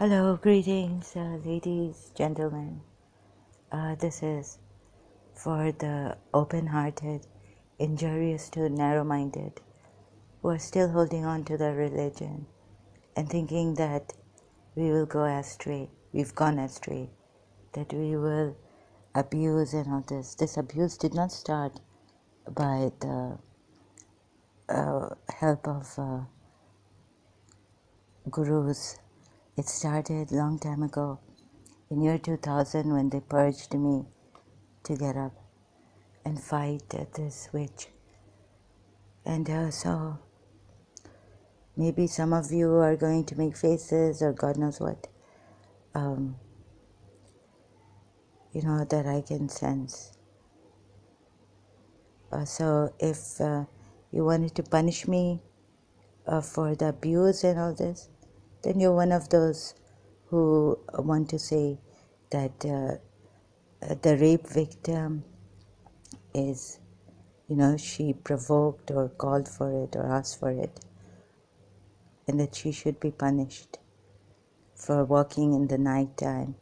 Hello, greetings, ladies, gentlemen. This is for the open-hearted, injurious to narrow-minded, who are still holding on to their religion and thinking that we will go astray. We've gone astray. That we will abuse and all this. This abuse did not start by the help of gurus. It started long time ago, in year 2000, when they purged me to get up and fight this witch. And so maybe some of you are going to make faces or God knows what, that I can sense. So if you wanted to punish me for the abuse and all this, then you're one of those who want to say that the rape victim is, she provoked or called for it or asked for it, and that she should be punished for walking in the night time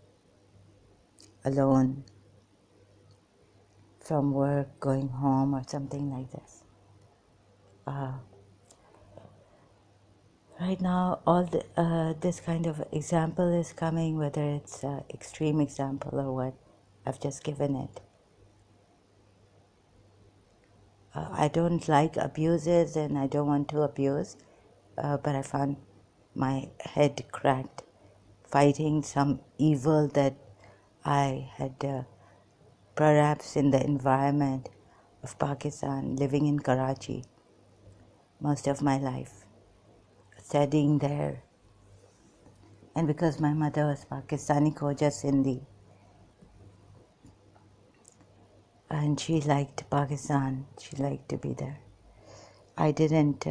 alone from work, going home, or something like this. Right now, all this kind of example is coming, whether it's extreme example or what. I've just given it. I don't like abuses and I don't want to abuse, but I found my head cracked fighting some evil that I had perhaps in the environment of Pakistan, living in Karachi most of my life, studying there. And because my mother was Pakistani Khoja Sindhi, and she liked Pakistan, she liked to be there. I didn't,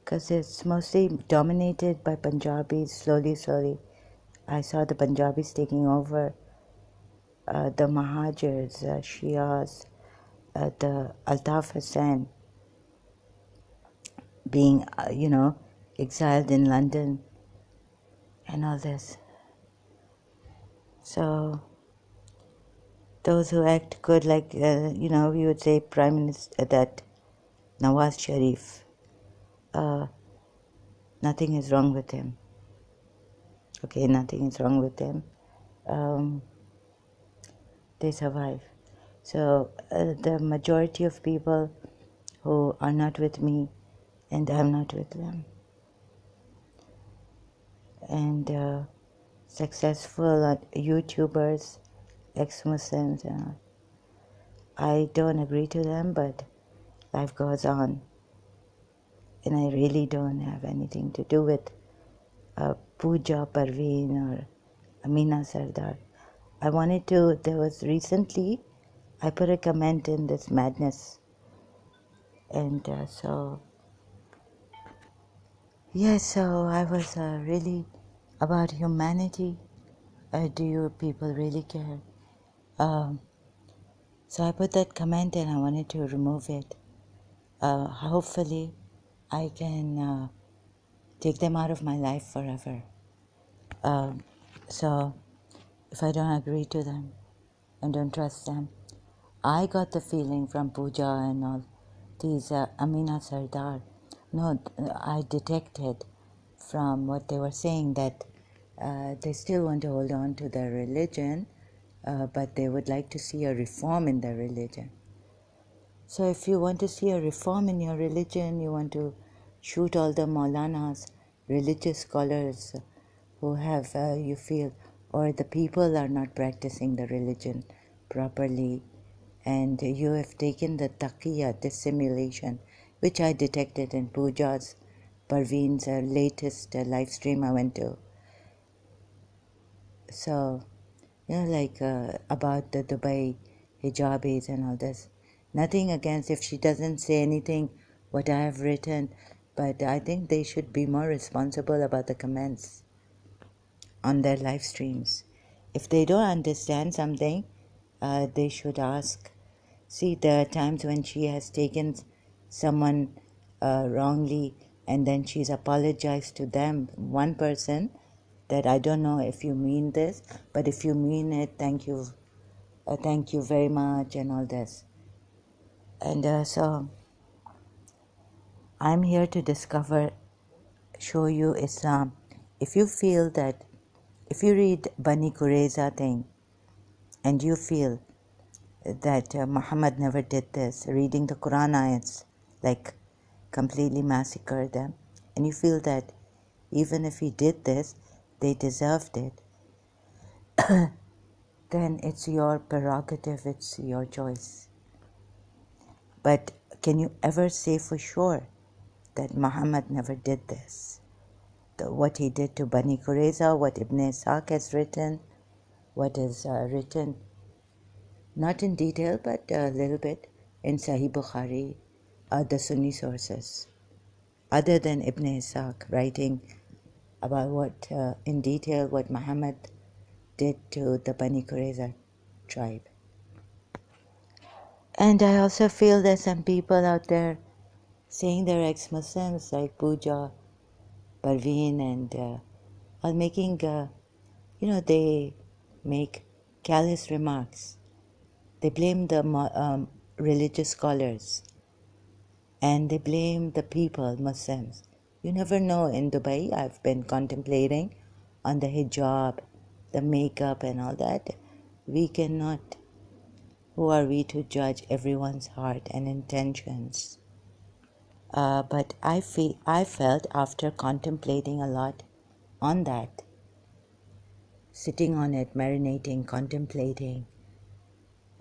because it's mostly dominated by Punjabis, slowly. I saw the Punjabis taking over, the Mahajirs, Shias, the Altaf Hussain being, exiled in London and all this. So those who act good, like, we would say Prime Minister, that Nawaz Sharif, nothing is wrong with him. Okay, nothing is wrong with them. They survive. So the majority of people who are not with me, and I'm not with them, and successful YouTubers, ex-Muslims, I don't agree to them, but life goes on, and I really don't have anything to do with Pooja Parveen or Amina Sardar. There was recently, I put a comment in this madness, and so I was really about humanity. Do you people really care? So I put that comment and I wanted to remove it. Hopefully I can take them out of my life forever. So if I don't agree to them and don't trust them, I got the feeling from Pooja and all these Amina Sardar. No, I detected from what they were saying that they still want to hold on to their religion, but they would like to see a reform in their religion. So if you want to see a reform in your religion, you want to shoot all the Maulanas, religious scholars who have, you feel, or the people are not practicing the religion properly, and you have taken the taqiyya, dissimulation, which I detected in Pooja's, Parveen's latest live stream I went to. So, about the Dubai hijabis and all this. Nothing against if she doesn't say anything what I have written, but I think they should be more responsible about the comments on their live streams. If they don't understand something, they should ask. See, there are times when she has taken someone wrongly and then she's apologized to them, one person, that I don't know if you mean this, but if you mean it, thank you very much, and all this. And so I'm here to show you Islam. If you feel that, if you read Bani Qurayza thing, and you feel that Muhammad never did this, reading the Quran ayats, like completely massacre them, and you feel that even if he did this, they deserved it, then it's your prerogative, it's your choice. But can you ever say for sure that Muhammad never did this? What he did to Bani Qurayza, what Ibn Ishaq has written, what is written, not in detail, but a little bit, in Sahih Bukhari, the Sunni sources, other than Ibn Ishaq writing about what, in detail, what Muhammad did to the Bani Qurayza tribe. And I also feel there's some people out there saying they're ex-Muslims, like Pooja, Parveen, and are making, they make callous remarks. They blame the religious scholars, and they blame the people, Muslims. You never know. In Dubai, I've been contemplating on the hijab, the makeup, and all that. We cannot. Who are we to judge everyone's heart and intentions? But I felt after contemplating a lot on that, sitting on it, marinating, contemplating.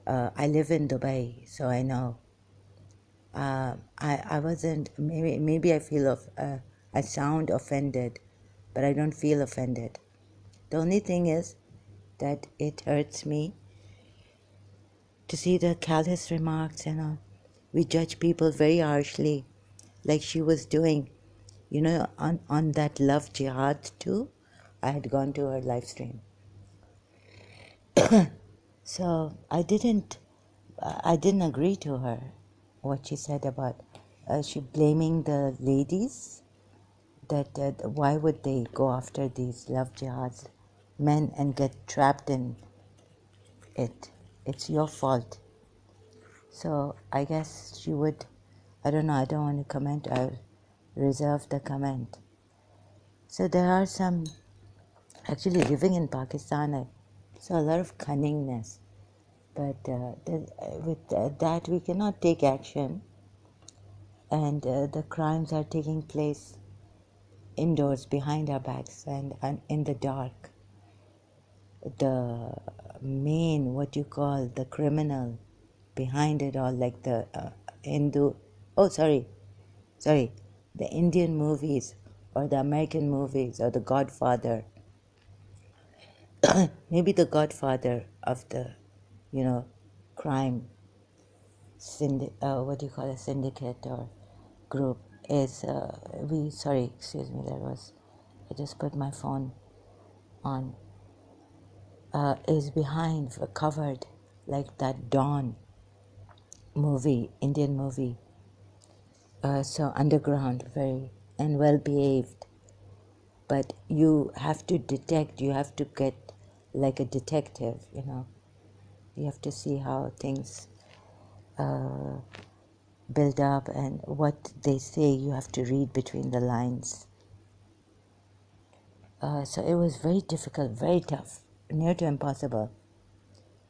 I live in Dubai, so I know. I wasn't, maybe I sound offended, but I don't feel offended. The only thing is that it hurts me to see the callous remarks and all. We judge people very harshly, like she was doing, on that love jihad too. I had gone to her live stream. So I didn't agree to her, what she said about, she blaming the ladies, that why would they go after these love jihads, men, and get trapped in it. It's your fault. So I guess she would, I don't know, I don't want to comment, I'll reserve the comment. So there are some, actually living in Pakistan, I saw a lot of cunningness, but with that we cannot take action, and the crimes are taking place indoors, behind our backs, and in the dark. The main, what you call the criminal behind it all, like the the Indian movies or the American movies or the Godfather, maybe the Godfather of the, crime syndicate or group is, I just put my phone on, is behind, covered, like that Dawn movie, Indian movie. So underground, very, and well behaved. But you have to detect, you have to get like a detective, You have to see how things build up, and what they say, you have to read between the lines. So it was very difficult, very tough, near to impossible.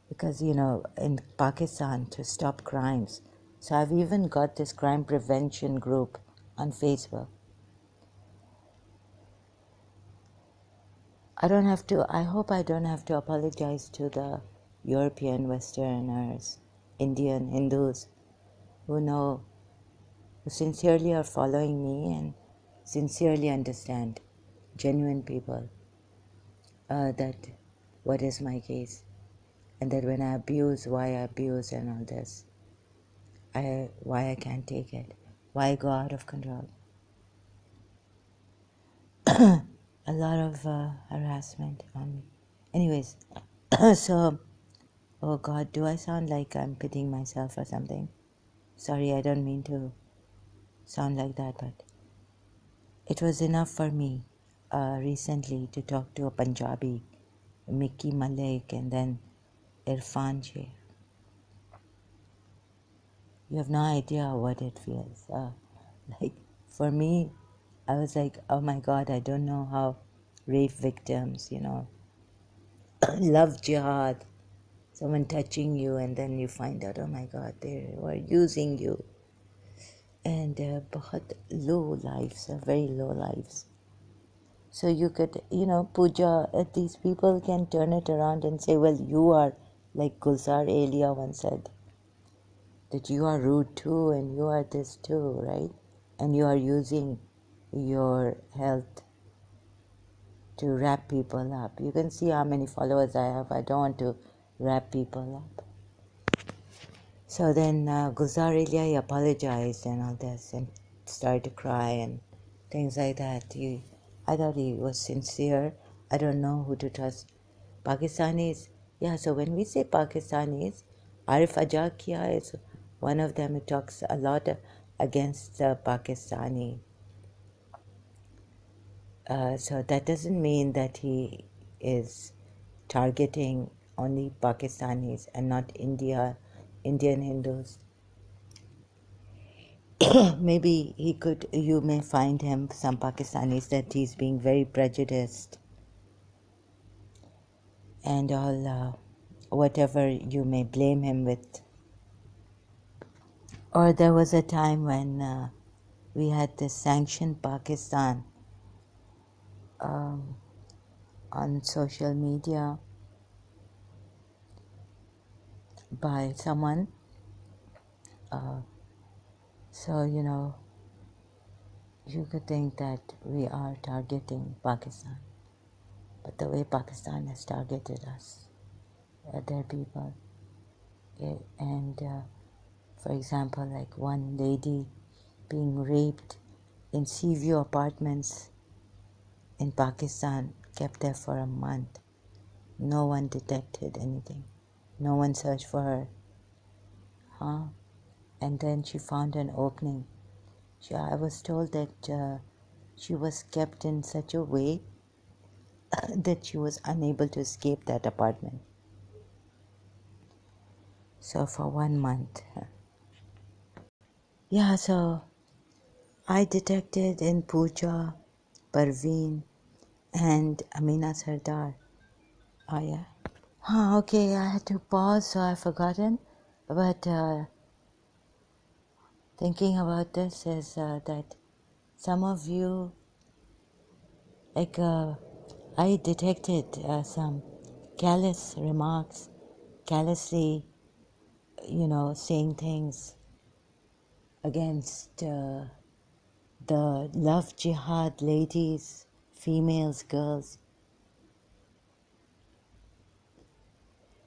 Because, in Pakistan, to stop crimes. So I've even got this crime prevention group on Facebook. I hope I don't have to apologize to the European Westerners, Indian Hindus, who sincerely are following me and sincerely understand, genuine people, that what is my case, and that when I abuse, why I abuse and all this, why I can't take it, why I go out of control. A lot of harassment on me. Anyways, so, oh God, do I sound like I'm pitying myself or something? Sorry, I don't mean to sound like that, but it was enough for me. recently to talk to a Punjabi, Mickey Malik, and then Irfan Sheikh. You have no idea what it feels. Like for me, I was like, oh my God, I don't know how rape victims, love jihad. Someone touching you, and then you find out, oh my God, they were using you. And बहुत low lives, very low lives. So you could, Pooja, these people can turn it around and say, well, you are, like Gulzar Elia once said, that you are rude too and you are this too, right? And you are using your health to wrap people up. You can see how many followers I have. I don't want to wrap people up. So then Gulzar Elia, he apologized and all this and started to cry and things like that. I thought he was sincere. I don't know who to trust. Pakistanis, yeah, so when we say Pakistanis, Arif Ajakia is one of them who talks a lot against Pakistani. So that doesn't mean that he is targeting only Pakistanis and not Indian Hindus. Maybe you may find him, some Pakistanis, that he's being very prejudiced and all, whatever you may blame him with. Or there was a time when we had this sanctioned Pakistan on social media by someone. So, you could think that we are targeting Pakistan. But the way Pakistan has targeted us, their people, and for example, like one lady being raped in Seaview apartments in Pakistan, kept there for a month. No one detected anything. No one searched for her. And then she found an opening. I was told that she was kept in such a way that she was unable to escape that apartment. So for 1 month. Yeah, so I detected in Pooja, Parveen, and Amina Sardar. Oh, yeah. Okay, I had to pause, so I've forgotten. But thinking about this is that some of you, like, I detected some callous remarks, callously, saying things against the love jihad ladies, females, girls.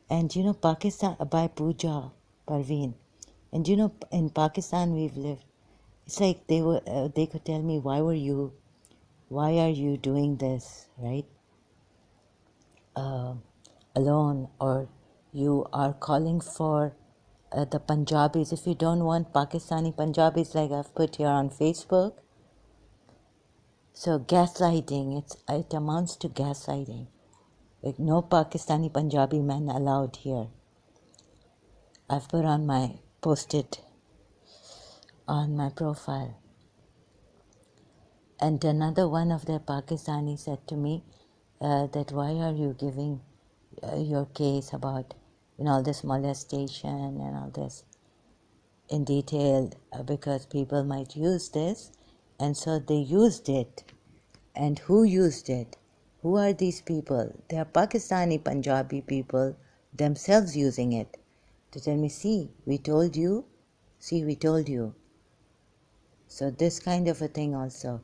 And Pakistan, by Pooja, Parveen. And in Pakistan we've lived. It's like they could tell me, why are you doing this, right? Alone, or you are calling for the Punjabis. If you don't want Pakistani Punjabis, like I've put here on Facebook. So gaslighting, it amounts to gaslighting. Like no Pakistani Punjabi men allowed here. I've posted on my profile. And another one of the Pakistani said to me that why are you giving your case about all this molestation and all this in detail, because people might use this. And so they used it. And who used it? Who are these people? They are Pakistani Punjabi people themselves using it to tell me, see, we told you. So this kind of a thing also.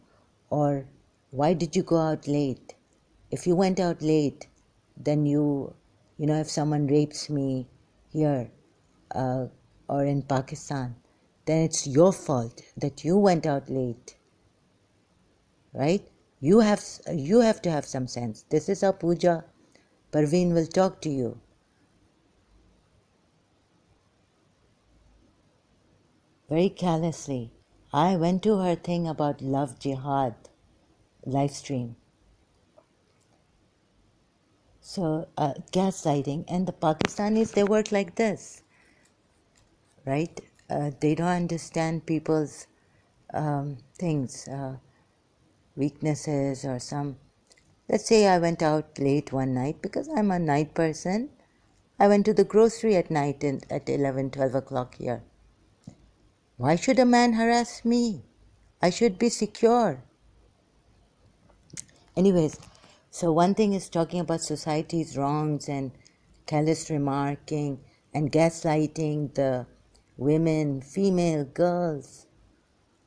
Or why did you go out late? If you went out late, then if someone rapes me here or in Pakistan, then it's your fault that you went out late, right? You have to have some sense. This is how Pooja Parveen will talk to you. Very callously. I went to her thing about love jihad live stream. So gaslighting, and the Pakistanis, they work like this, right? They don't understand people's things, weaknesses, or some. Let's say I went out late one night because I'm a night person. I went to the grocery at night at 11, 12 o'clock here. Why should a man harass me? I should be secure. Anyways, so one thing is talking about society's wrongs and careless remarking and gaslighting the women, female girls.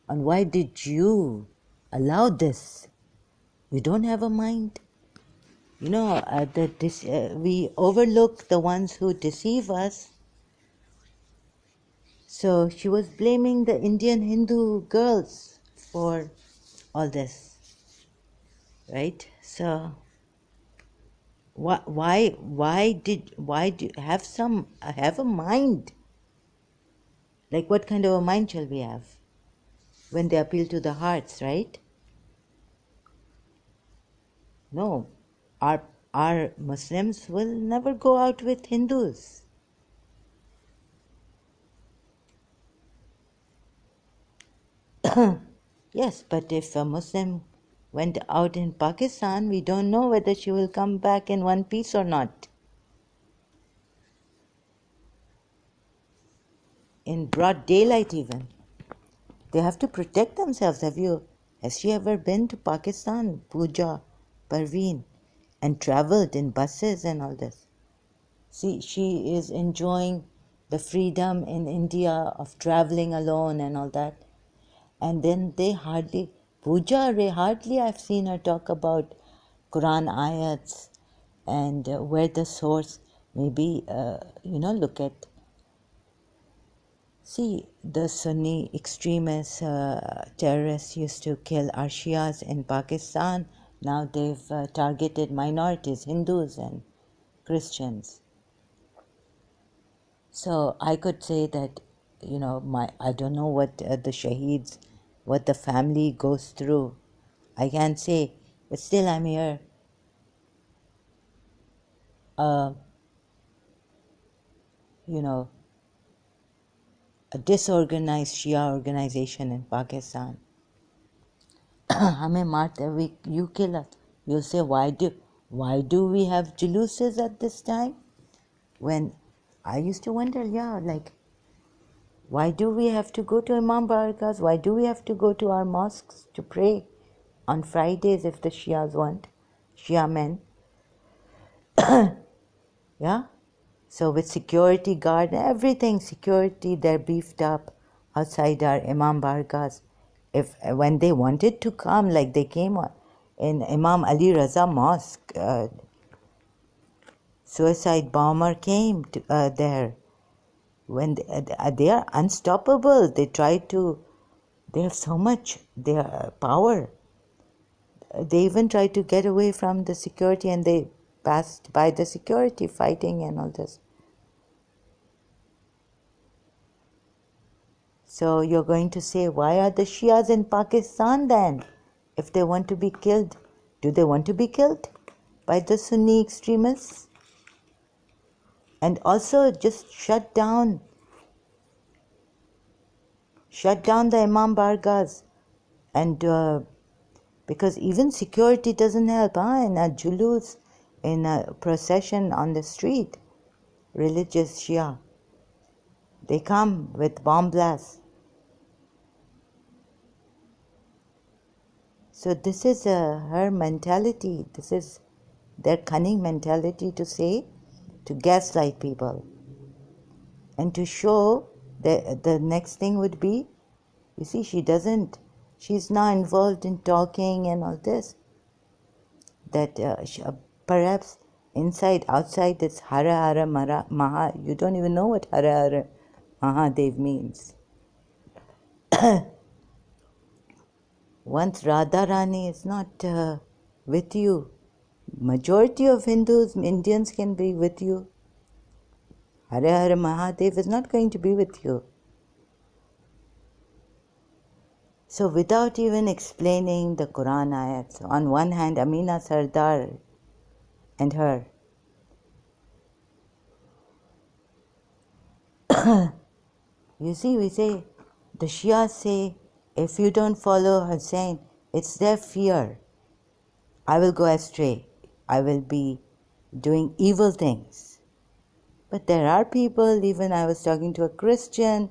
And why did you allow this? You don't have a mind. You know, we overlook the ones who deceive us. So she was blaming the Indian Hindu girls for all this, right? So why do you have a mind? Like, what kind of a mind shall we have when they appeal to the hearts, right? No, our Muslims will never go out with Hindus. Yes, but if a Muslim went out in Pakistan, we don't know whether she will come back in one piece or not. In broad daylight even. They have to protect themselves. Has she ever been to Pakistan, Pooja, Parveen, and traveled in buses and all this? See, she is enjoying the freedom in India of traveling alone and all that. And then hardly I've seen her talk about Quran ayats and where the source maybe, look at. See, the Sunni extremists, terrorists used to kill our Shias in Pakistan. Now they've targeted minorities, Hindus and Christians. So I could say that, I don't know what the Shaheeds, what the family goes through. I can't say, but still I'm here. Uh, a disorganized Shia organization in Pakistan. हमें मारते, you kill us. You'll say, why do we have juluses at this time? When I used to wonder, why do we have to go to Imam Baraka's? Why do we have to go to our mosques to pray on Fridays if the Shias want? Shia men. Yeah? So with security guard, everything, security, they're beefed up outside our Imam Baraka's. When they wanted to come, like they came in Imam Ali Raza Mosque, suicide bomber came there. When they are unstoppable, they have so much power. They even tried to get away from the security and they passed by the security fighting and all this. So you're going to say, why are the Shias in Pakistan then? If they want to be killed, do they want to be killed by the Sunni extremists? And also just shut down the Imam Bargas. And because even security doesn't help, in a julus, in a procession on the street, religious Shia, they come with bomb blasts. So this is her mentality. This is their cunning mentality to gaslight people. And to show the next thing would be, you see, she's now involved in talking and all this. That perhaps outside it's Hara Hara Maha. You don't even know what Hara Hara Mahadev means. Once Radharani is not with you, majority of Indians can be with you. Hare Hare Mahadev is not going to be with you. So without even explaining the Quran ayats, on one hand Amina Sardar and her, You see, we say, the Shia say, if you don't follow Hussein, it's their fear. I will go astray. I will be doing evil things. But there are people, even I was talking to a Christian,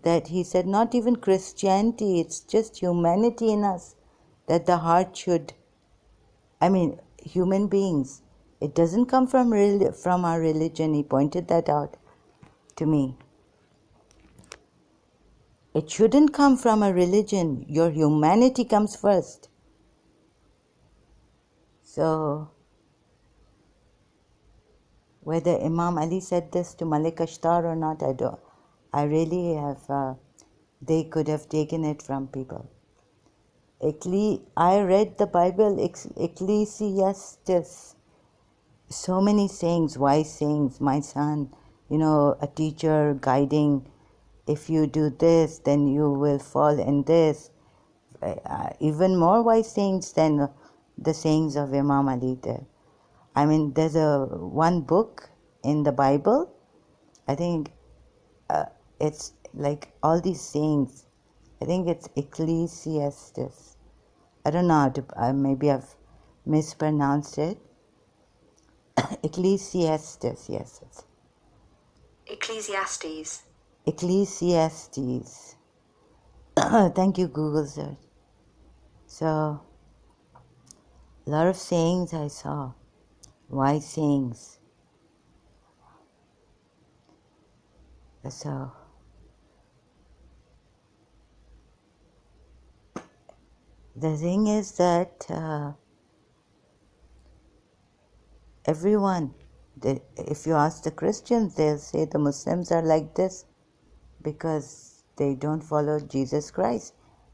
that he said not even Christianity, it's just humanity in us, that the heart should, human beings, it doesn't come from our religion. He pointed that out to me. It shouldn't come from a religion. Your humanity comes first. So, whether Imam Ali said this to Malik Ashtar or not, I really have, they could have taken it from people. I read the Bible, Ecclesiastes, so many sayings, wise sayings, my son, a teacher guiding, if you do this, then you will fall in this. Even more wise sayings than the sayings of Imam Ali there. There's one book in the Bible, I think it's like all these sayings. I think it's Ecclesiastes. I don't know how to, maybe I've mispronounced it. Ecclesiastes, yes. Ecclesiastes. Ecclesiastes. Thank you, Google search. So, a lot of sayings I saw, wise sayings. So, the thing is that everyone, if you ask the Christians, they'll say the Muslims are like this because they don't follow Jesus Christ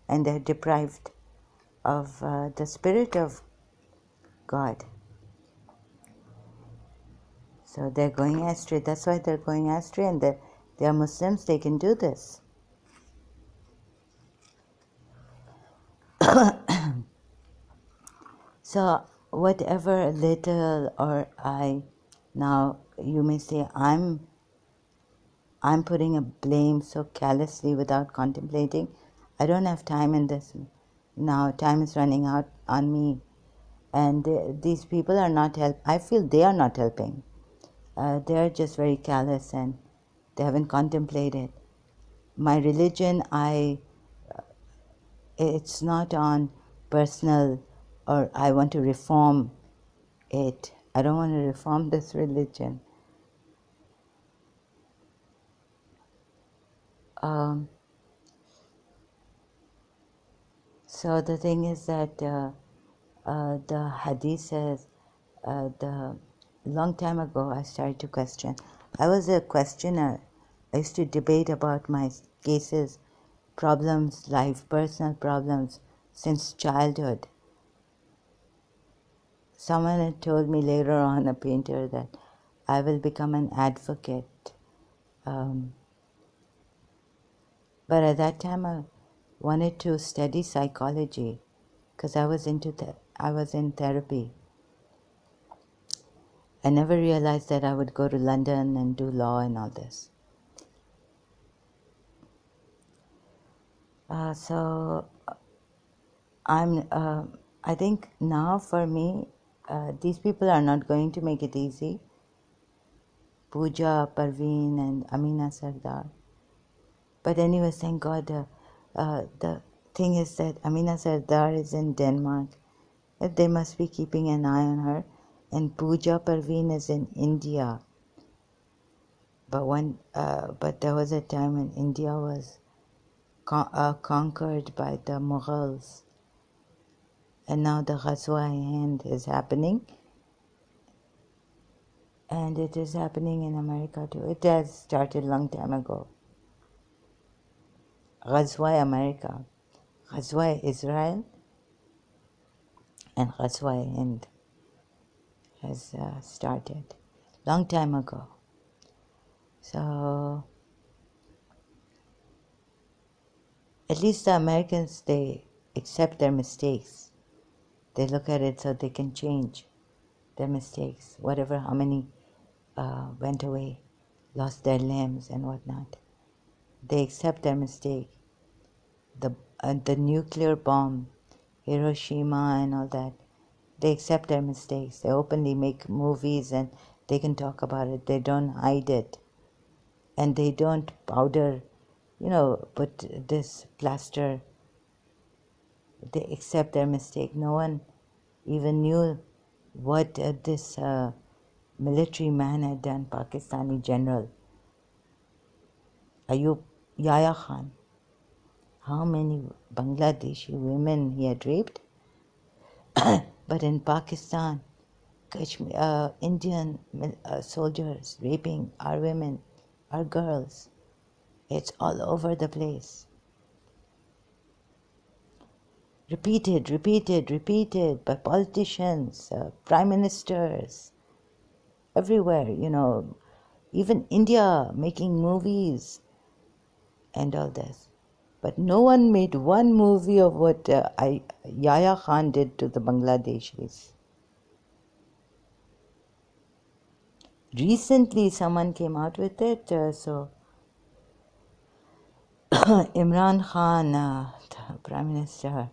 and they're deprived of the Spirit of God. So they're going astray. That's why they're going astray, and they are Muslims, they can do this. So whatever little or now you may say I'm putting a blame so callously without contemplating. I don't have time in this now. Time is running out on me, and these people are not I feel they are not helping. They are just very callous and they haven't contemplated. My religion, it's not on personal or I want to reform it. I don't want to reform this religion. So the thing is that the hadith says, the long time ago I started to question. I was a questioner. I used to debate about my cases, problems, life, personal problems since childhood. Someone had told me later on, a painter, that I will become an advocate. But at that time I wanted to study psychology because I was in therapy. I never realized that I would go to London and do law and all this. So I think now for me, these people are not going to make it easy. Pooja, Parveen and Amina Sardar. But anyway, thank God, the thing is that Amina Sardar is in Denmark. They must be keeping an eye on her. And Pooja Parveen is in India. But there was a time when India was conquered by the Mughals. And now the Ghazwa-i-Hind is happening. And it is happening in America too. It has started a long time ago. Ghazwa-i-America. Ghazwa-i-Israel and Ghazwa-i-Hind has started long time ago. So at least the Americans, they accept their mistakes. They look at it so they can change their mistakes, how many went away. lost their limbs and whatnot. They accept their mistake. The nuclear bomb, Hiroshima and all that, they accept their mistakes. They openly make movies and they can talk about it. They don't hide it. And they don't powder, put this plaster. They accept their mistake. No one even knew what this military man had done, Pakistani general, Ayub Yahya Khan. How many Bangladeshi women he had raped? But in Pakistan, Indian soldiers raping our women, our girls. It's all over the place. Repeated by politicians, prime ministers, everywhere, even India making movies and all this. But no one made one movie of what Yahya Khan did to the Bangladeshis. Recently, someone came out with it, so Imran Khan, the Prime Minister,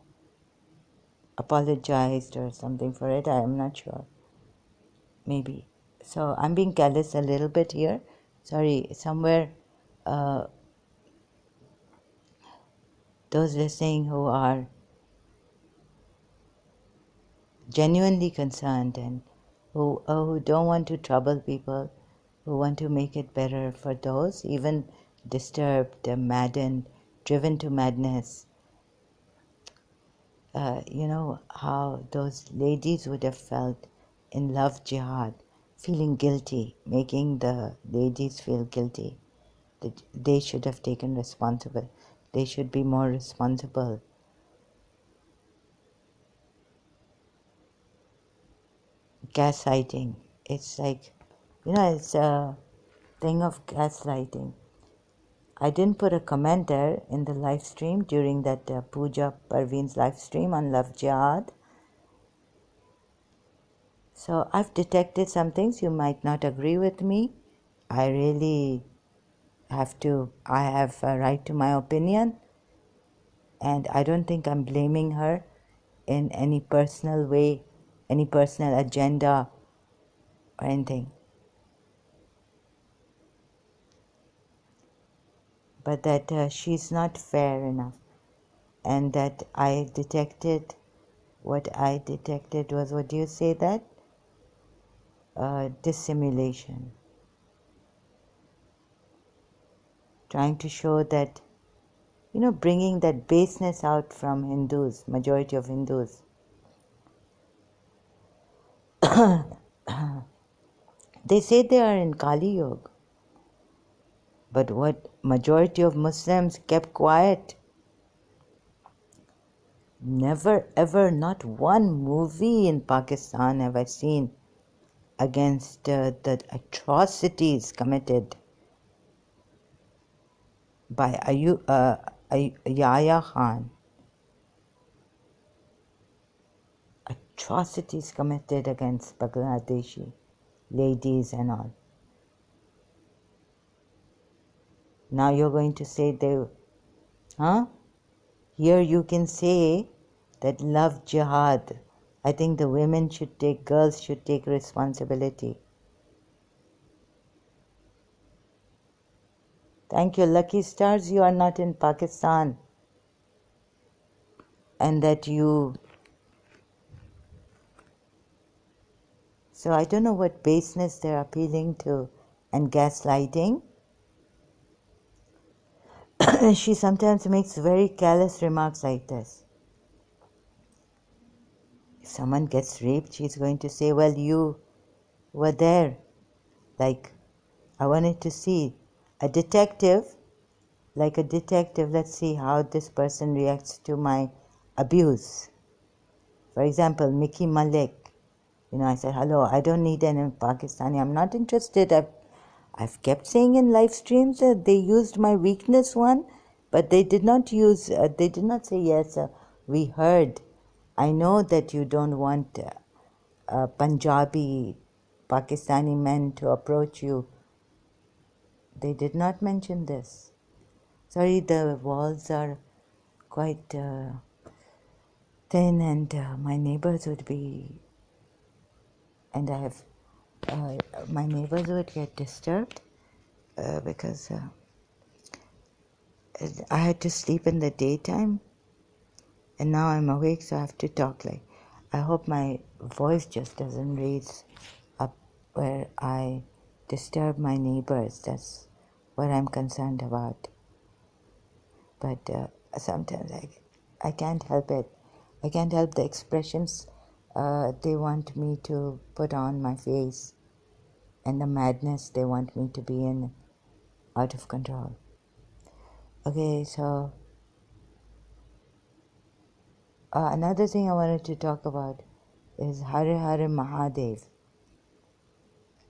apologized or something for it. I am not sure. Maybe. So I'm being callous a little bit here. Sorry, somewhere those listening who are genuinely concerned and who don't want to trouble people, who want to make it better for those, even disturbed, maddened, driven to madness. How those ladies would have felt in love jihad, feeling guilty, making the ladies feel guilty. That they should have taken responsible. They should be more responsible. Gaslighting. It's like, it's a thing of gaslighting. I didn't put a comment there in the live stream during that Pooja Parveen's live stream on Love Jihad. So I've detected some things. You might not agree with me. I really I have a right to my opinion. And I don't think I'm blaming her in any personal way, any personal agenda or anything. But that she's not fair enough. And that what I detected was, what do you say that? Dissimulation. Trying to show that, bringing that baseness out from Hindus, majority of Hindus. They say they are in Kali Yuga. But what majority of Muslims kept quiet. Never ever, not one movie in Pakistan have I seen against the atrocities committed by Yahya Khan. Atrocities committed against Bangladeshi ladies and all. Now you're going to say Here you can say that love jihad. I think the girls should take responsibility. Thank you. Lucky stars, you are not in Pakistan. And that you... So I don't know what baseness they're appealing to and gaslighting. She sometimes makes very callous remarks like this. If someone gets raped, she's going to say, well, you were there. Like, I wanted to see a detective, let's see how this person reacts to my abuse. For example, Mickey Malik. I said, hello, I don't need any Pakistani. I'm not interested. I've kept saying in live streams that they used my weakness one, but they did not say, yes, we heard. I know that you don't want Punjabi, Pakistani men to approach you. They did not mention this. Sorry, the walls are quite thin, and my neighbors would be, and my neighbors would get disturbed because I had to sleep in the daytime, and now I'm awake, so I have to talk like. I hope my voice just doesn't raise up where I disturb my neighbors. That's what I'm concerned about. But sometimes I can't help it. I can't help the expressions they want me to put on my face and the madness they want me to be in, out of control. Okay, so another thing I wanted to talk about is Hare Hare Mahadev.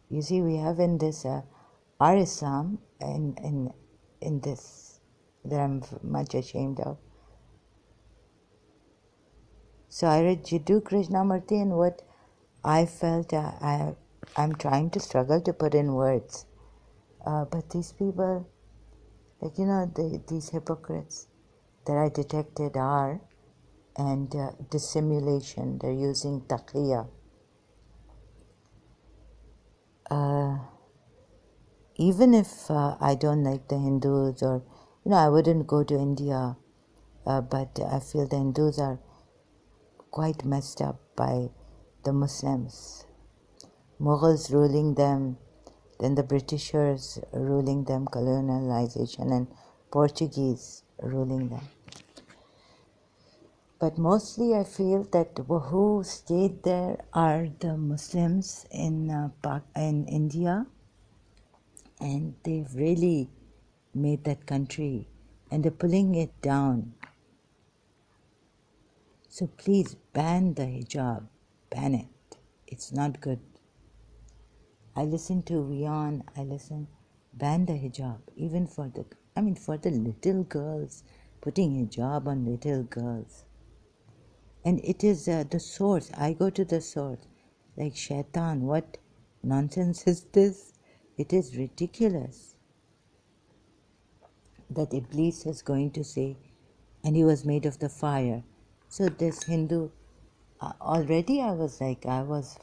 You see, we have in this our Islam, in this that I'm much ashamed of. So I read Jiddu Krishnamurti, and what I felt I'm trying to struggle to put in words. But these people, like, these hypocrites that I detected are, and dissimulation, they're using taqiyya. Even if I don't like the Hindus, or, I wouldn't go to India, but I feel the Hindus are quite messed up by the Muslims. Mughals ruling them, then the Britishers ruling them, colonialization, and Portuguese ruling them. But mostly I feel that who stayed there are the Muslims in India, and they've really made that country, and they're pulling it down. So please ban the hijab, ban it. It's not good. I listen to Rion, ban the hijab, even for the little girls, putting hijab on little girls. And it is the source. I go to the source. Like shaitan, what nonsense is this? It is ridiculous that Iblis is going to say, and he was made of the fire. So this Hindu, already I was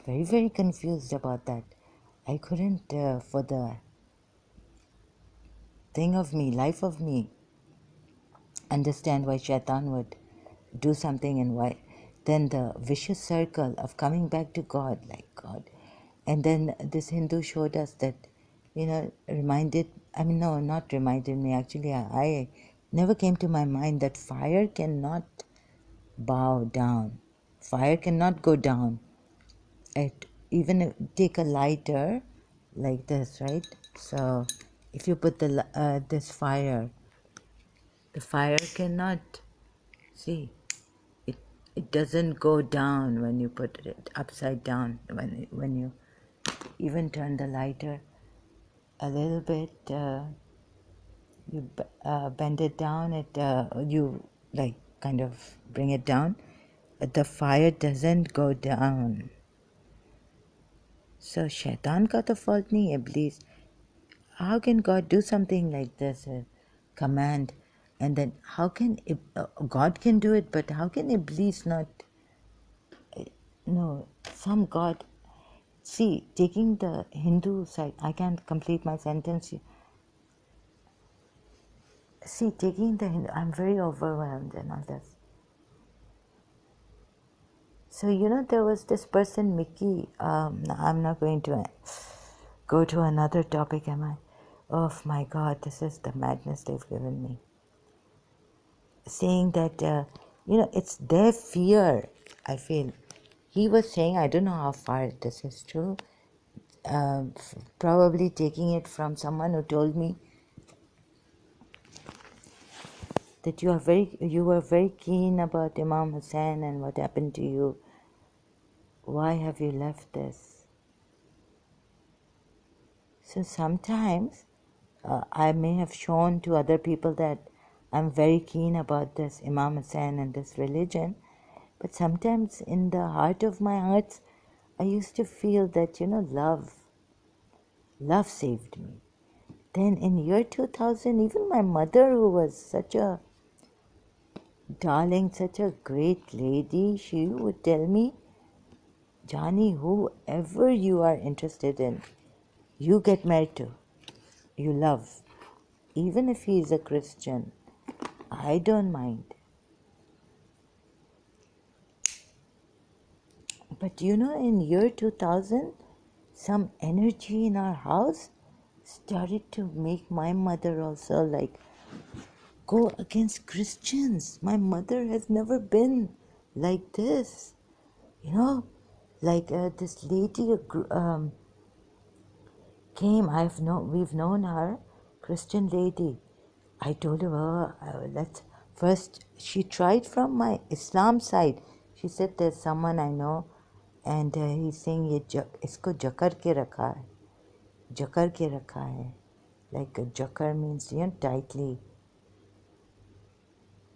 very, very confused about that. I couldn't, for the life of me, understand why shaitan would do something, and why then the vicious circle of coming back to God, like God. And then this Hindu showed us that, not reminded me, actually I never came to my mind that fire cannot bow down, fire cannot go down. Take a lighter like this, right? So if you put this fire, the fire cannot, see, it doesn't go down when you put it upside down. When you even turn the lighter a little bit, you bend it down, you like kind of bring it down, but the fire doesn't go down. So shaitan ka to fault nahi, Iblis. How can God do something like this, a command, and then how can God can do it, but how can Iblis not? No, some God. See, taking the Hindu side, I can't complete my sentence. See, taking the Hindu, I'm very overwhelmed and all this. So, there was this person, Mickey. I'm not going to go to another topic, am I? Oh my God, this is the madness they've given me. Saying that, it's their fear, I feel. He was saying, I don't know how far this is true, probably taking it from someone who told me that you were very keen about Imam Hussain and what happened to you. Why have you left this? So sometimes I may have shown to other people that I'm very keen about this Imam Hussain and this religion, but sometimes in the heart of my hearts, I used to feel that, love saved me. Then in year 2000, even my mother, who was such a darling, such a great lady, she would tell me, Johnny, whoever you are interested in, you get married to, you love. Even if he is a Christian, I don't mind. But in year 2000, some energy in our house started to make my mother also go against Christians. My mother has never been like this. This lady came. We've known her, Christian lady. I told her, let's first. She tried from my Islam side. She said, there's someone I know, and he's saying इसको जकड़ के रखा है, जकड़ के रखा है. Like a jakar means tightly,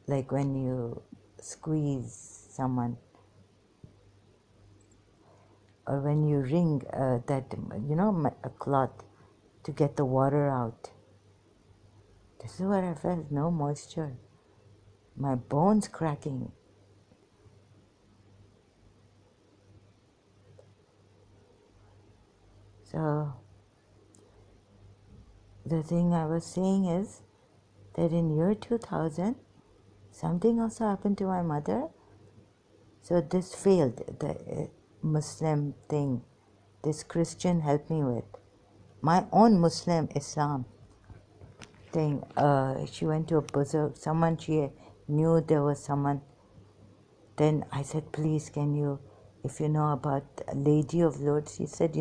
like when you squeeze someone, or when you wring a cloth to get the water out. This is what I felt, no moisture, my bones cracking. So the thing I was saying is that in year 2000, something also happened to my mother. So this failed, the Muslim thing. This Christian helped me with. My own Muslim Islam thing. She went to a bazaar. Someone she knew there was someone. Then I said, please, can you, if you know about Lady of Lourdes, she said,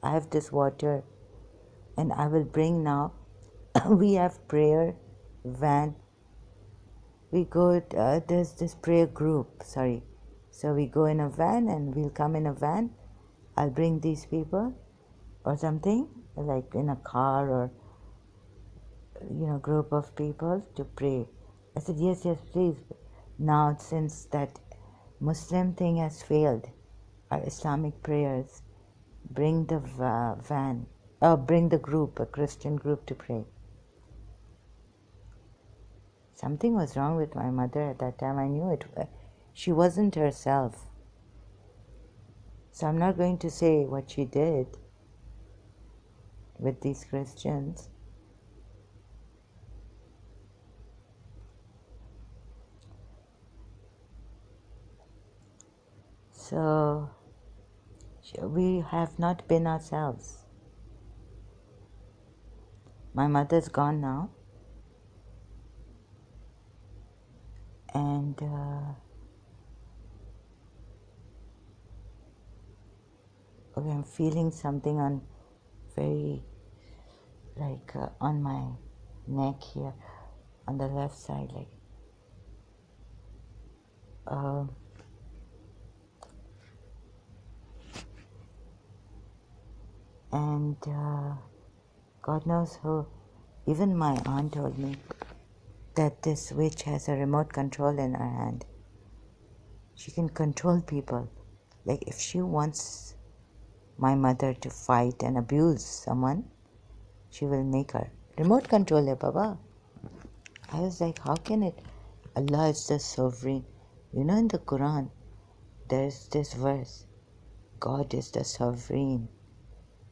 I have this water and I will bring now. We have prayer van. We go, there's this prayer group, sorry. So we go in a van and we'll come in a van. I'll bring these people or something, like in a car or, group of people to pray. I said, yes, please. Now, since that Muslim thing has failed, our Islamic prayers, bring the van, bring the group, a Christian group to pray. Something was wrong with my mother at that time. I knew it. She wasn't herself. So I'm not going to say what she did with these Christians. So we have not been ourselves. My mother's gone now. And I'm feeling something on on my neck here, on the left side, and God knows who. Even my aunt told me that this witch has a remote control in her hand. She can control people. Like if she wants my mother to fight and abuse someone, she will make her. Remote control hai, Baba. I was like, how can it? Allah is the sovereign. In the Quran, there's this verse. God is the sovereign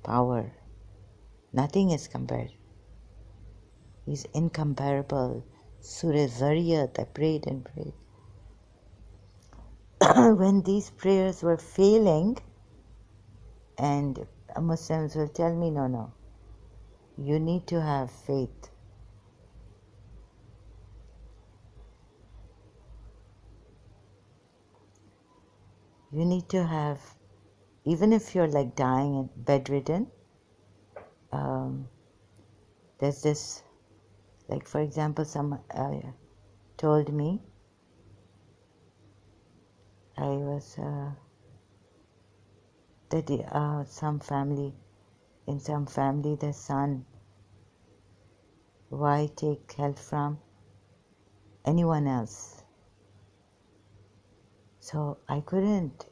power. Nothing is compared. He's incomparable. Surah Zariyat, I prayed and prayed. When these prayers were failing, and Muslims will tell me, no, you need to have faith. You need to have, even if you're dying and bedridden, there's this, for example, someone told me, I was, that in some family, the son, why take help from anyone else? So I couldn't.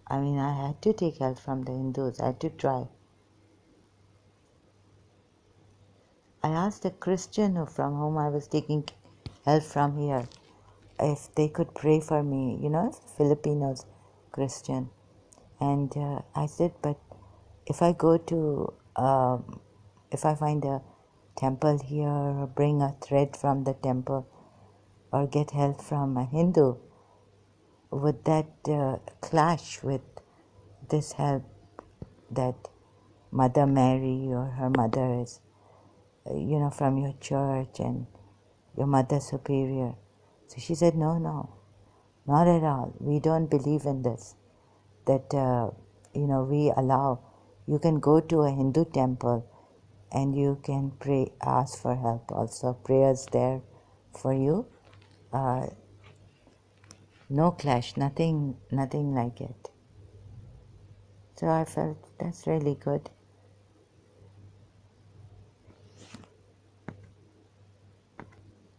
I had to take help from the Hindus. I had to try. I asked a Christian from whom I was taking help from here if they could pray for me, Filipinos Christian. And I said, but if I go to, if I find a temple here or bring a thread from the temple or get help from a Hindu, would that clash with this help that Mother Mary or her mother is, from your church and your Mother Superior? So she said, no, not at all. We don't believe in this. That, we allow, you can go to a Hindu temple and you can pray, ask for help also. Prayers there for you. No clash, nothing like it. So I felt that's really good.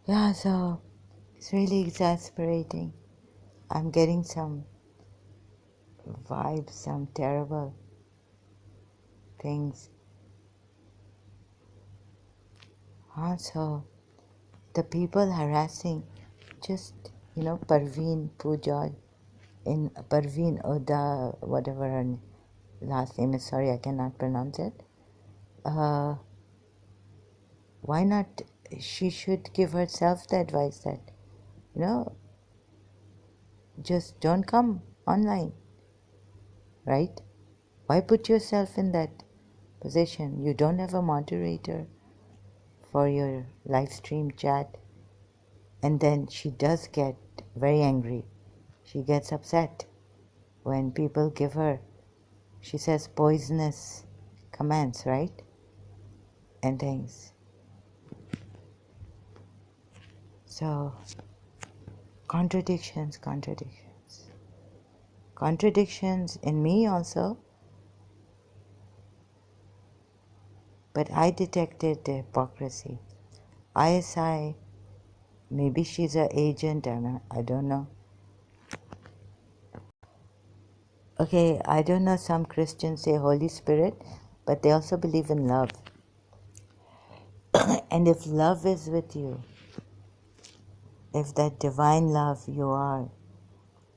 Yeah, so it's really exasperating. I'm getting some vibes, some terrible things. Also, the people harassing, just, Parveen Pooja, in Parveen Oda, whatever her last name is, sorry, I cannot pronounce it. Why not, she should give herself the advice that, just don't come online, right? Why put yourself in that position? You don't have a moderator for your live stream chat. And then she does get very angry. She gets upset when people give her, she says, poisonous comments, right? And things. So, contradictions. Contradictions in me also. But I detected the hypocrisy. ISI, maybe she's an agent, I don't know. Okay, I don't know, some Christians say Holy Spirit, but they also believe in love. And if love is with you, if that divine love you are,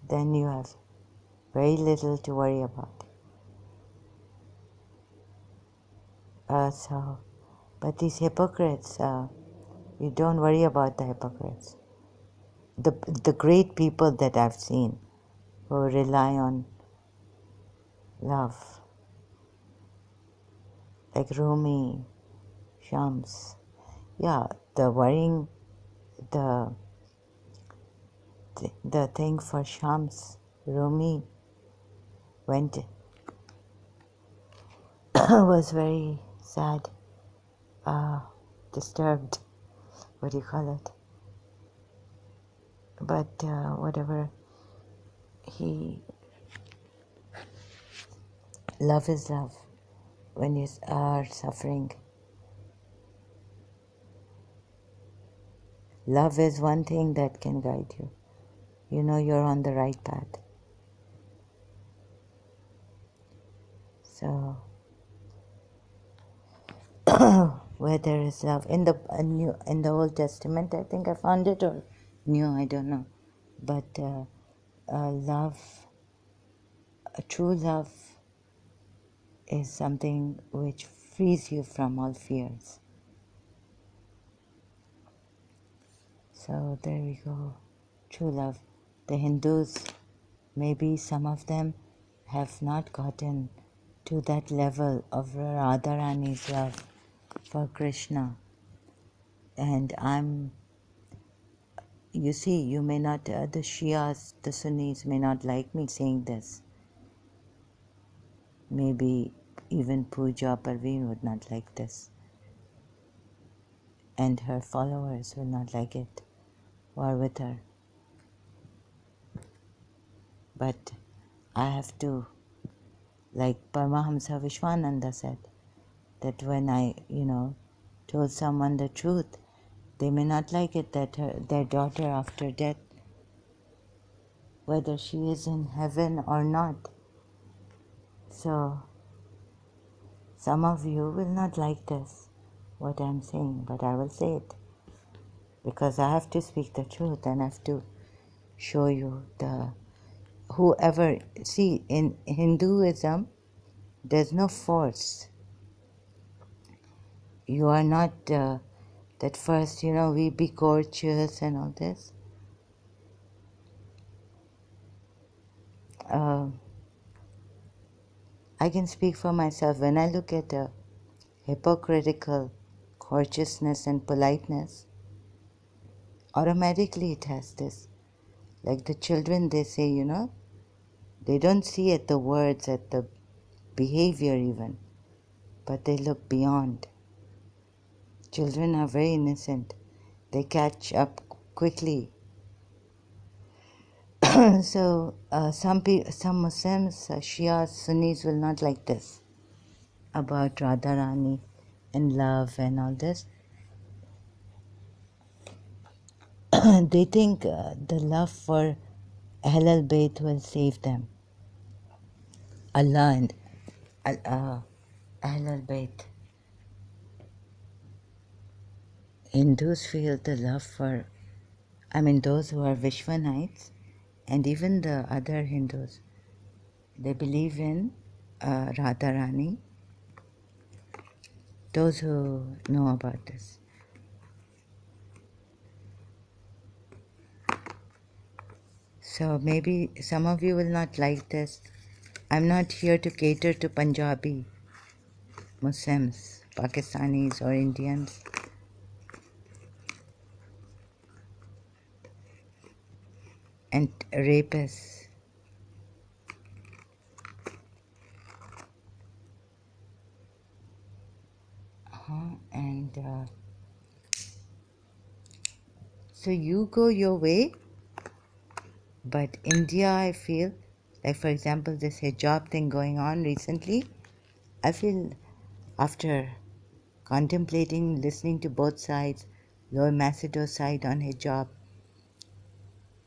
then you have very little to worry about. But these hypocrites, you don't worry about the hypocrites. The great people that I've seen who rely on love, like Rumi, Shams. Yeah, the worrying, the thing for Shams, Rumi went was very sad, disturbed, what do you call it? But whatever, love is love when you are suffering. Love is one thing that can guide you. You know you're on the right path. So, where there is love, in the Old Testament, I think I found it, or new, I don't know. But love, a true love, is something which frees you from all fears. So there we go. True love. The Hindus, maybe some of them have not gotten to that level of Radharani's love for Krishna. And you see, you may not, the Shias, the Sunnis may not like me saying this. Maybe even Pooja Parveen would not like this. And her followers will not like it, who are with her. But I have to, like Paramahamsa Vishwananda said, that when I, told someone the truth, they may not like it that their daughter after death, whether she is in heaven or not. So, some of you will not like this. what I'm saying, but I will say it because I have to speak the truth and I have to show you the whoever. See, in Hinduism, there's no force. You are not that first, we be gorgeous and all this. Uh, I can speak for myself. When I look at hypocritical courteousness and politeness, automatically it has this. Like the children, they say, they don't see at the words, at the behavior even, but they look beyond. Children are very innocent. They catch up quickly. So some Muslims, Shia, Sunnis will not like this about Radharani and love and all this. They think the love for Ahlul Bayt will save them. Allah and Ahlul Bayt. Hindus feel the love for, those who are Vishwanites and even the other Hindus, they believe in Radharani. Those who know about this. So maybe some of you will not like this. I'm not here to cater to Punjabi Muslims, Pakistanis or Indians. And rapists. And so you go your way, but India, I feel, like for example, this hijab thing going on recently, I feel after contemplating, listening to both sides, Lower Macedon side on hijab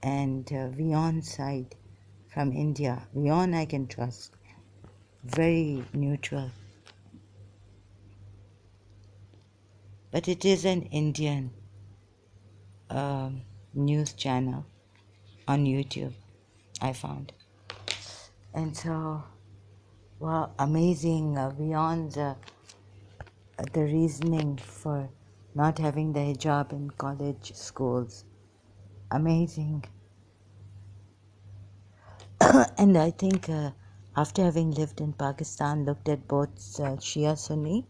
and Vion side from India. Vion I can trust, very neutral. But it is an Indian news channel on YouTube, I found. And so, wow, amazing. Beyond the reasoning for not having the hijab in college schools. Amazing. And I think after having lived in Pakistan, looked at both Shia Sunni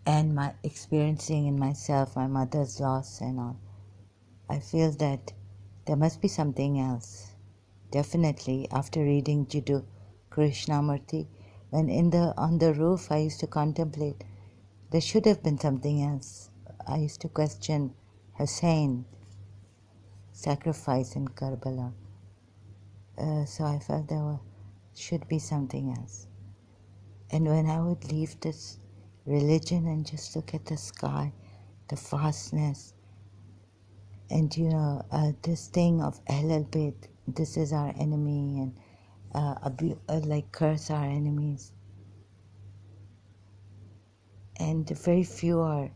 and my experiencing in myself, my mother's loss and all, I feel that there must be something else. Definitely, after reading Jiddu Krishnamurti, when on the roof I used to contemplate, there should have been something else. I used to question Hussein, sacrifice in Karbala. So I felt should be something else. And when I would leave this religion and just look at the sky, the vastness, and this thing of Ahlul Bayt, this is our enemy, and like curse our enemies. And very few are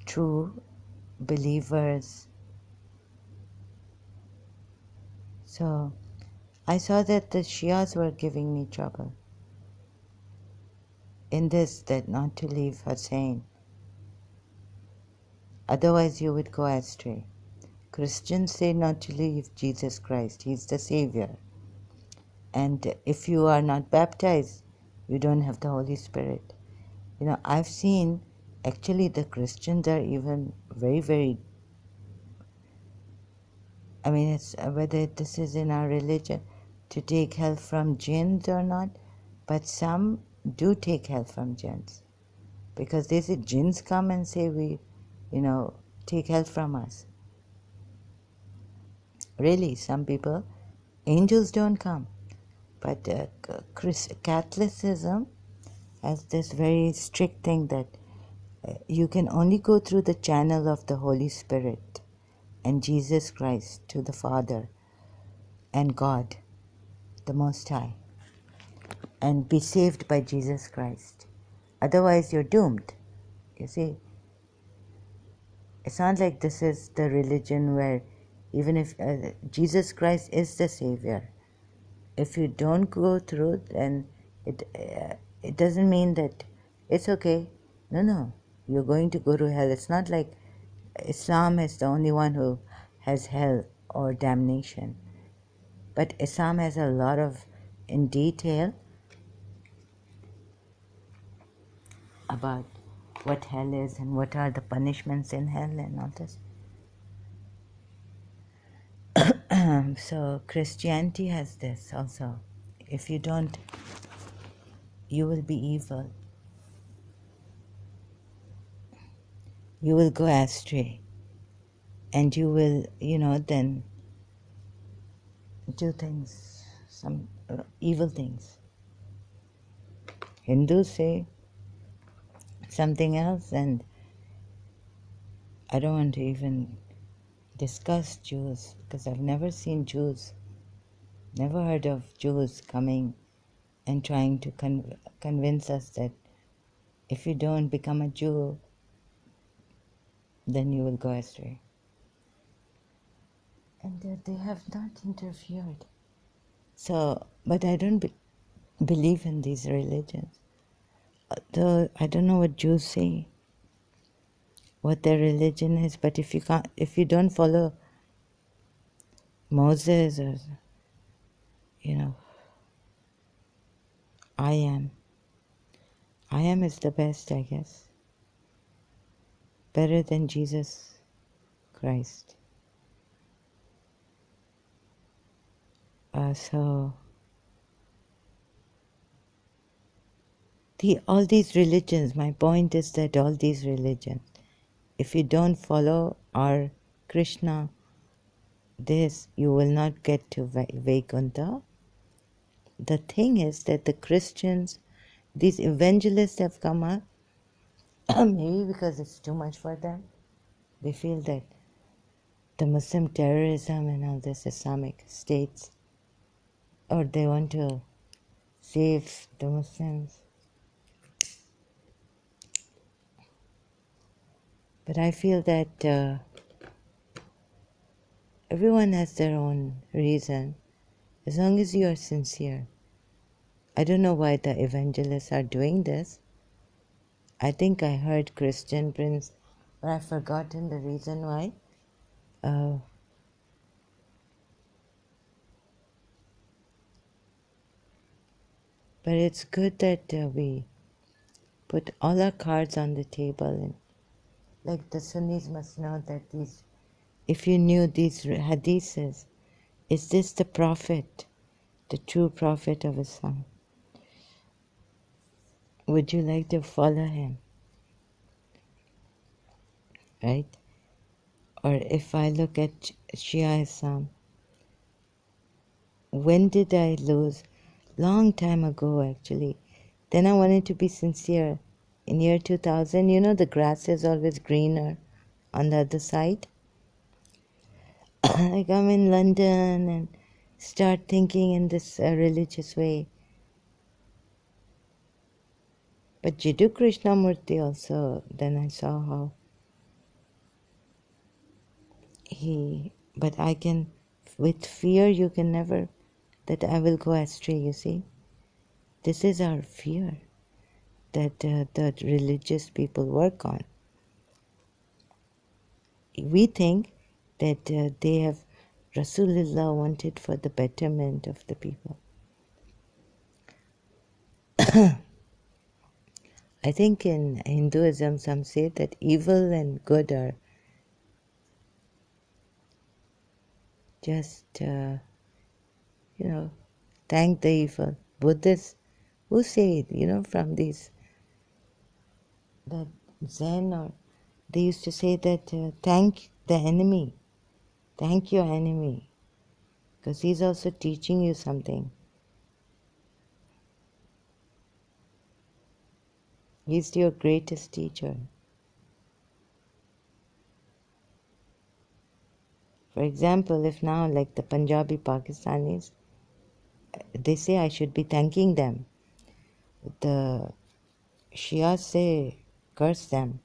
true believers. So I saw that the Shias were giving me trouble in this, that not to leave Hussein. Otherwise you would go astray. Christians say not to leave Jesus Christ. He's the Savior. And if you are not baptized, you don't have the Holy Spirit. I've seen actually the Christians are even very, very, it's whether this is in our religion to take help from jinns or not, but some do take help from jinns. Because they say jinns come and say take help from us. Really, some people, angels don't come. But Catholicism has this very strict thing that you can only go through the channel of the Holy Spirit and Jesus Christ to the Father and God, the Most High, and be saved by Jesus Christ. Otherwise, you're doomed. You see, it's not like this is the religion where even if Jesus Christ is the Savior, if you don't go through, then it doesn't mean that it's okay. No, you're going to go to hell. It's not like Islam is the only one who has hell or damnation. But Islam has a lot of, in detail, about what hell is and what are the punishments in hell and all this. So Christianity has this also. If you don't, you will be evil. You will go astray. And you will, then do things, some evil things. Hindus say something else, and I don't want to even discuss Jews because I've never seen Jews, never heard of Jews coming and trying to convince us that if you don't become a Jew, then you will go astray. And they have not interfered. So, but I don't believe in these religions. Though I don't know what Jews say, what their religion is, but if you don't follow Moses or, I am is the best, I guess. Better than Jesus Christ. So all these religions, my point is that all these religions, if you don't follow our Krishna, you will not get to Vaikuntha. The thing is that the Christians, these evangelists have come up, maybe because it's too much for them. They feel that the Muslim terrorism and all this Islamic states, or they want to save the Muslims. But I feel that everyone has their own reason, as long as you are sincere. I don't know why the evangelists are doing this. I think I heard Christian Prince, but I've forgotten the reason why. But it's good that we put all our cards on the table, and like the Sunnis must know that if you knew these hadiths, is this the prophet, the true prophet of Islam? Would you like to follow him? Right? Or if I look at Shia Islam, when did I lose? Long time ago, actually. Then I wanted to be sincere. In year 2000, the grass is always greener on the other side. Like I'm in London and start thinking in this religious way. But Jiddu Krishnamurti also, then I saw how but with fear you can never, that I will go astray, you see. This is our fear that the religious people work on. We think that they have Rasulullah wanted for the betterment of the people. I think in Hinduism some say that evil and good are just, thank the evil. Buddhists who say it, from these, that Zen, or they used to say that thank the enemy, thank your enemy, because he's also teaching you something. He's your greatest teacher. For example, if now, like the Punjabi Pakistanis, they say I should be thanking them. Shia say, curse them.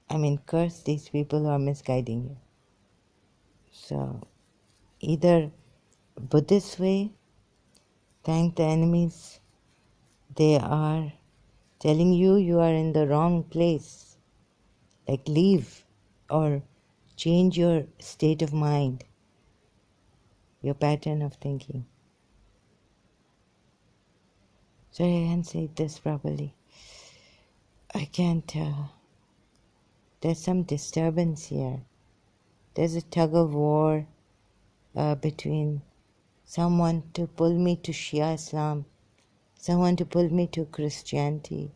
I mean, curse these people who are misguiding you. So, either Buddhist way, thank the enemies, they are telling you you are in the wrong place. Like, leave or change your state of mind, your pattern of thinking. Sorry, I can't say this properly. I can't. There's some disturbance here. There's a tug of war between someone to pull me to Shia Islam, someone to pull me to Christianity.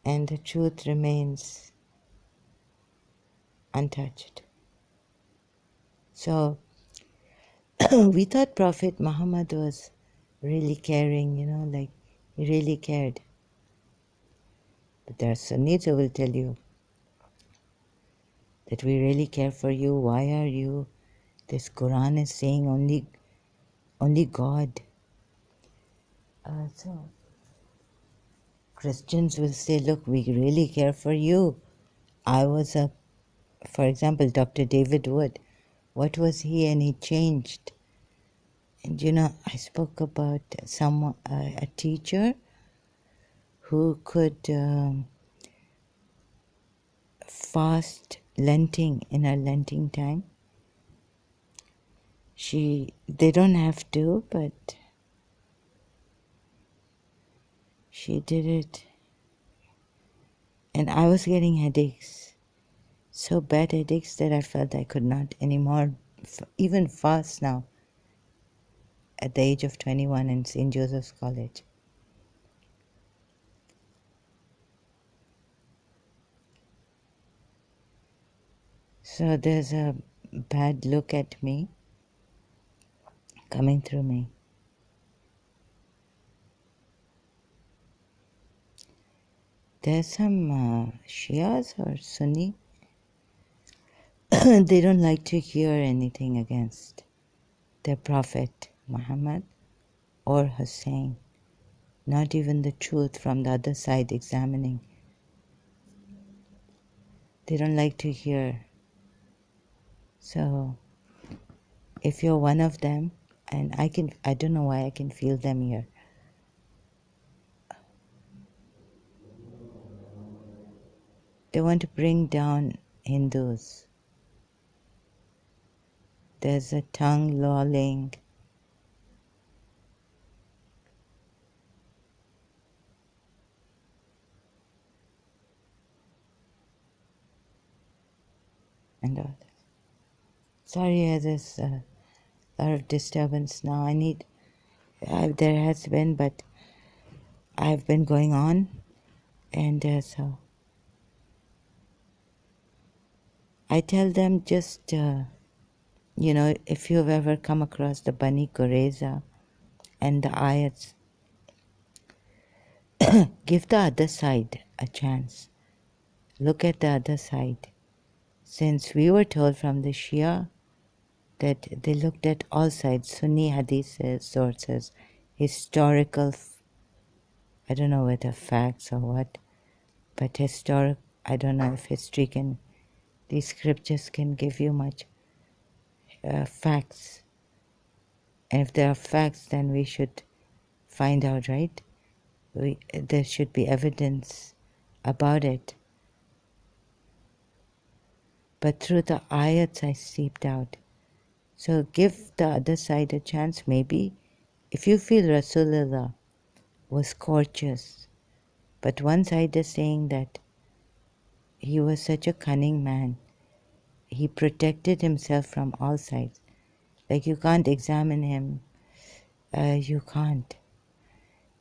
And the truth remains untouched. So we thought Prophet Muhammad was really caring, like he really cared. But there are Sunnis who will tell you that we really care for you. Why are you? This Quran is saying only God. So Christians will say, look, we really care for you. For example, Dr. David Wood. What was he? And he changed. And I spoke about a teacher who could fast Lenting in her Lenting time. They don't have to, but she did it. And I was getting headaches, so bad headaches that I felt I could not anymore even fast now at the age of 21 in St. Joseph's College. So there's a bad look at me coming through me. There's some Shias or Sunni. They don't like to hear anything against their Prophet Muhammad or Hussein. Not even the truth from the other side examining. They don't like to hear. So if you're one of them, and I don't know why I can feel them here. They want to bring down Hindus. There's a tongue lolling. And all that. Sorry, there's a lot of disturbance now. There has been, but I've been going on, and so I tell them just, if you've ever come across the Bani Qurayza and the ayats, give the other side a chance. Look at the other side. Since we were told from the Shia that they looked at all sides, Sunni hadith sources, historical, I don't know whether facts or what, but I don't know if these scriptures can give you much facts. And if there are facts, then we should find out, right? There should be evidence about it. But through the ayats I seeped out. So give the other side a chance, maybe. If you feel Rasulullah was courteous, but one side is saying that he was such a cunning man, he protected himself from all sides. Like you can't examine him, you can't.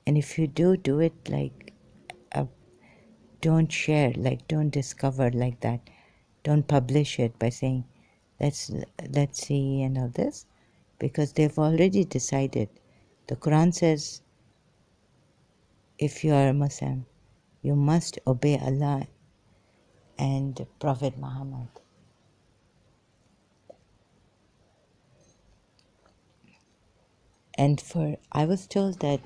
And if you do it like, don't share, like don't discover like that. Don't publish it by saying, let's see and all this, because they've already decided. The Quran says, if you are a Muslim, you must obey Allah and Prophet Muhammad. And I was told that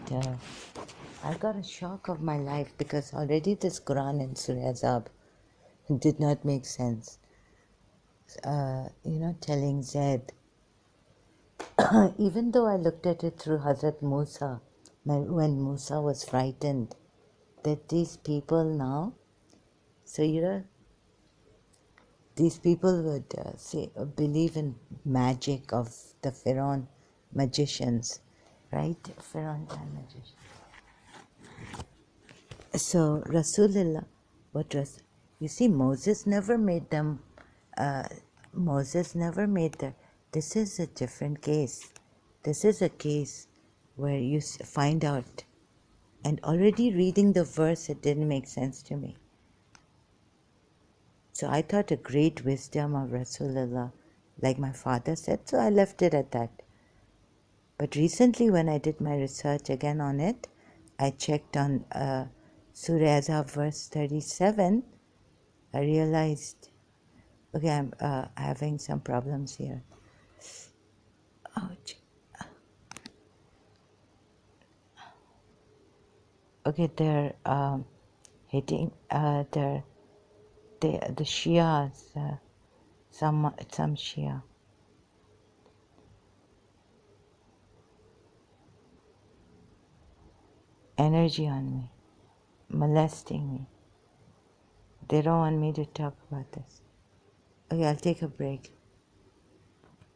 I got a shock of my life because already this Quran in Surah Azab did not make sense. Telling Zaid, even though I looked at it through Hazrat Musa, when Musa was frightened, that these people now, these people would believe in magic of the Pharaoh magicians, right? Pharaoh magicians. So Rasulullah, you see, Moses never made them, Moses never made the, this is a different case. This is a case where you find out, and already reading the verse, it didn't make sense to me. So I thought a great wisdom of Rasulullah, like my father said, so I left it at that. But recently when I did my research again on it, I checked on Surah Azab verse 37, I realized, okay, I'm having some problems here. Ouch. Okay, they're hitting, the Shias, some Shia. Energy on me, molesting me. They don't want me to talk about this. Okay, I'll take a break.